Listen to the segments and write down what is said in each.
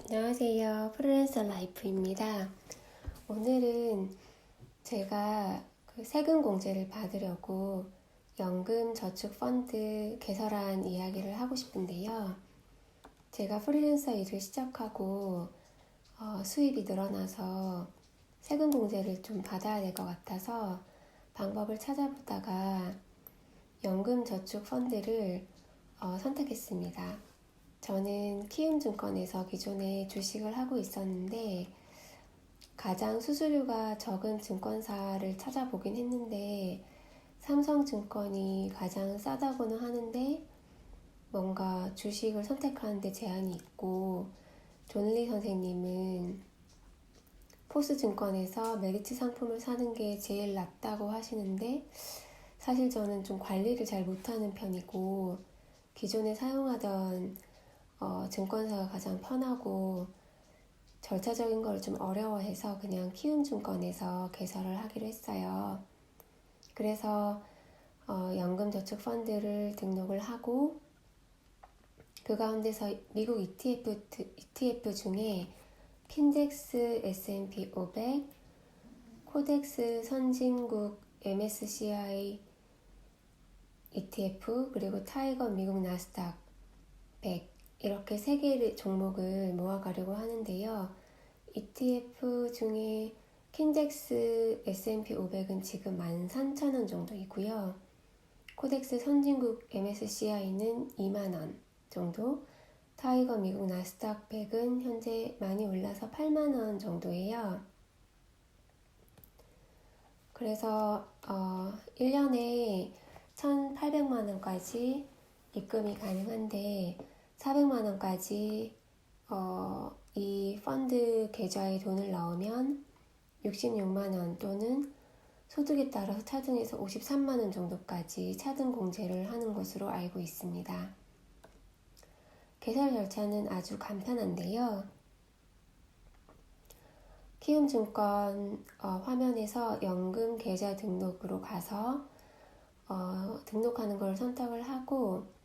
안녕하세요. 프리랜서 라이프입니다. 오늘은 제가 세금 공제를 받으려고 연금 저축 펀드 개설한 이야기를 하고 싶은데요. 제가 프리랜서 일을 시작하고 수입이 늘어나서 세금 공제를 좀 받아야 될 것 같아서 방법을 찾아보다가 연금 저축 펀드를 선택했습니다. 저는 키움증권에서 기존에 주식을 하고 있었는데 가장 수수료가 적은 증권사를 찾아보긴 했는데 삼성증권이 가장 싸다고는 하는데 뭔가 주식을 선택하는데 제한이 있고 존리 선생님은 포스증권에서 메리츠 상품을 사는 게 제일 낫다고 하시는데 사실 저는 좀 관리를 잘 못하는 편이고 기존에 사용하던 증권사가 가장 편하고 절차적인 걸 좀 어려워해서 그냥 키움증권에서 개설을 하기로 했어요. 그래서 연금저축펀드를 등록을 하고 그 가운데서 미국 ETF 중에 킨덱스 S&P 500, 코덱스 선진국 MSCI ETF 그리고 타이거 미국 나스닥 100 이렇게 세 개의 종목을 모아가려고 하는데요. ETF 중에 킨덱스 S&P 500은 지금 13,000원 정도이고요. 코덱스 선진국 MSCI는 2만원 정도, 타이거 미국 나스닥 100은 현재 많이 올라서 8만원 정도예요. 그래서 1년에 1,800만원까지 입금이 가능한데 400만원까지 이 펀드 계좌에 돈을 넣으면 66만원 또는 소득에 따라서 차등해서 53만원 정도까지 차등 공제를 하는 것으로 알고 있습니다. 개설 절차는 아주 간편한데요. 키움증권 화면에서 연금 계좌 등록으로 가서 등록하는 걸 선택을 하고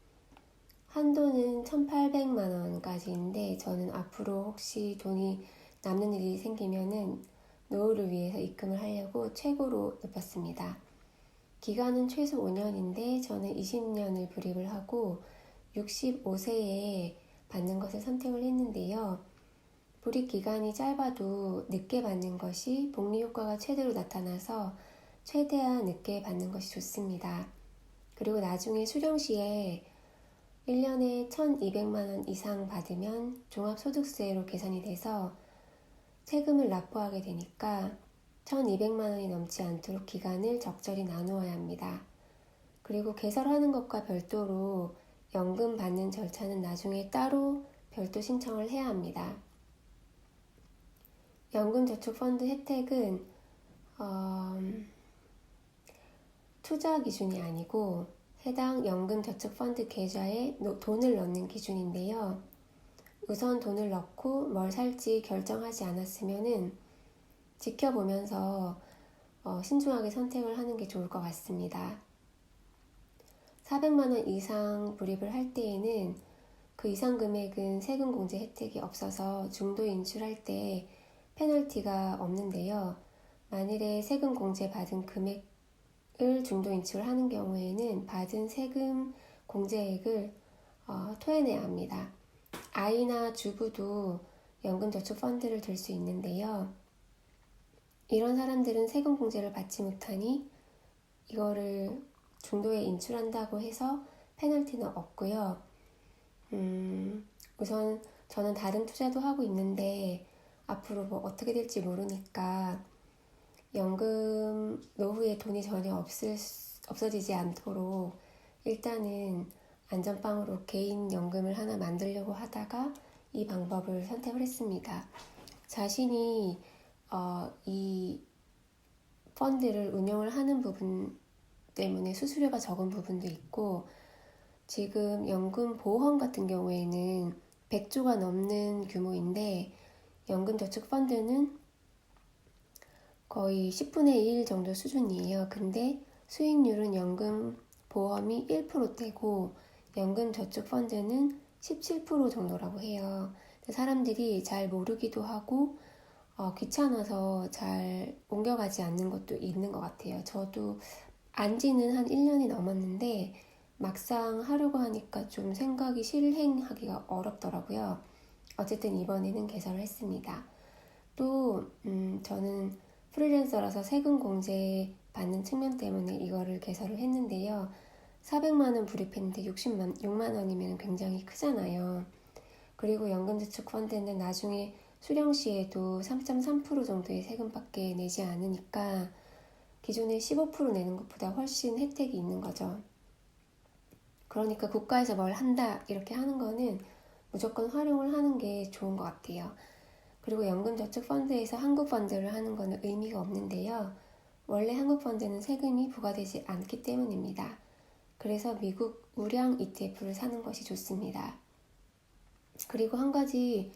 한도는 1,800만원까지인데 저는 앞으로 혹시 돈이 남는 일이 생기면은 노후를 위해서 입금을 하려고 최고로 높였습니다. 기간은 최소 5년인데 저는 20년을 불입을 하고 65세에 받는 것을 선택을 했는데요. 불입 기간이 짧아도 늦게 받는 것이 복리 효과가 최대로 나타나서 최대한 늦게 받는 것이 좋습니다. 그리고 나중에 수령 시에 1년에 1,200만원 이상 받으면 종합소득세로 계산이 돼서 세금을 납부하게 되니까 1,200만원이 넘지 않도록 기간을 적절히 나누어야 합니다. 그리고 개설하는 것과 별도로 연금 받는 절차는 나중에 따로 별도 신청을 해야 합니다. 연금저축펀드 혜택은 투자 기준이 아니고 해당 연금저축펀드 계좌에 돈을 넣는 기준인데요. 우선 돈을 넣고 뭘 살지 결정하지 않았으면은 지켜보면서 신중하게 선택을 하는 게 좋을 것 같습니다. 400만원 이상 불입을 할 때에는 그 이상 금액은 세금 공제 혜택이 없어서 중도 인출할 때 페널티가 없는데요. 만일에 세금 공제 받은 금액을 중도 인출하는 경우에는 받은 세금 공제액을 토해내야 합니다. 아이나 주부도 연금저축펀드를 들 수 있는데요. 이런 사람들은 세금 공제를 받지 못하니 이거를 중도에 인출한다고 해서 페널티는 없고요. 우선 저는 다른 투자도 하고 있는데 앞으로 뭐 어떻게 될지 모르니까 연금 노후에 돈이 전혀 없어지지 않도록 일단은 안전빵으로 개인 연금을 하나 만들려고 하다가 이 방법을 선택을 했습니다. 자신이 이 펀드를 운영을 하는 부분 때문에 수수료가 적은 부분도 있고 지금 연금 보험 같은 경우에는 100조가 넘는 규모인데 연금저축펀드는 거의 10분의 1 정도 수준이에요. 근데 수익률은 연금 보험이 1%대고 연금저축펀드는 17% 정도라고 해요. 사람들이 잘 모르기도 하고 귀찮아서 잘 옮겨가지 않는 것도 있는 것 같아요. 저도 안 지는 한 1년이 넘었는데 막상 하려고 하니까 좀 생각이 실행하기가 어렵더라고요. 어쨌든 이번에는 개설을 했습니다. 또 저는 프리랜서라서 세금 공제 받는 측면 때문에 이거를 개설을 했는데요. 400만 원 불입했는데 6만 원이면 굉장히 크잖아요. 그리고 연금저축펀드는 나중에 수령 시에도 3.3% 정도의 세금밖에 내지 않으니까 기존에 15% 내는 것보다 훨씬 혜택이 있는 거죠. 그러니까 국가에서 뭘 한다 이렇게 하는 거는 무조건 활용을 하는 게 좋은 것 같아요. 그리고 연금저축펀드에서 한국펀드를 하는 거는 의미가 없는데요. 원래 한국펀드는 세금이 부과되지 않기 때문입니다. 그래서 미국 우량 ETF를 사는 것이 좋습니다. 그리고 한 가지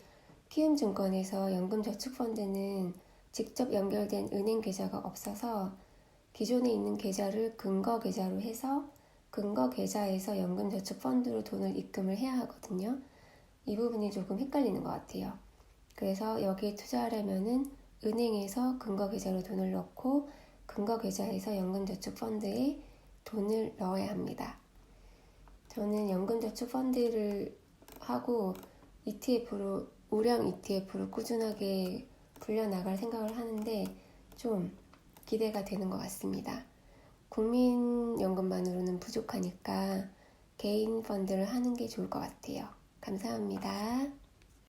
키움증권에서 연금저축펀드는 직접 연결된 은행 계좌가 없어서 기존에 있는 계좌를 근거 계좌로 해서 근거 계좌에서 연금저축펀드로 돈을 입금을 해야 하거든요. 이 부분이 조금 헷갈리는 것 같아요. 그래서 여기에 투자하려면은 은행에서 근거 계좌로 돈을 넣고 근거 계좌에서 연금저축펀드에 돈을 넣어야 합니다. 저는 연금저축펀드를 하고 ETF로 우량 ETF로 꾸준하게 불려나갈 생각을 하는데 좀 기대가 되는 것 같습니다. 국민연금만으로는 부족하니까 개인 펀드를 하는 게 좋을 것 같아요. 감사합니다.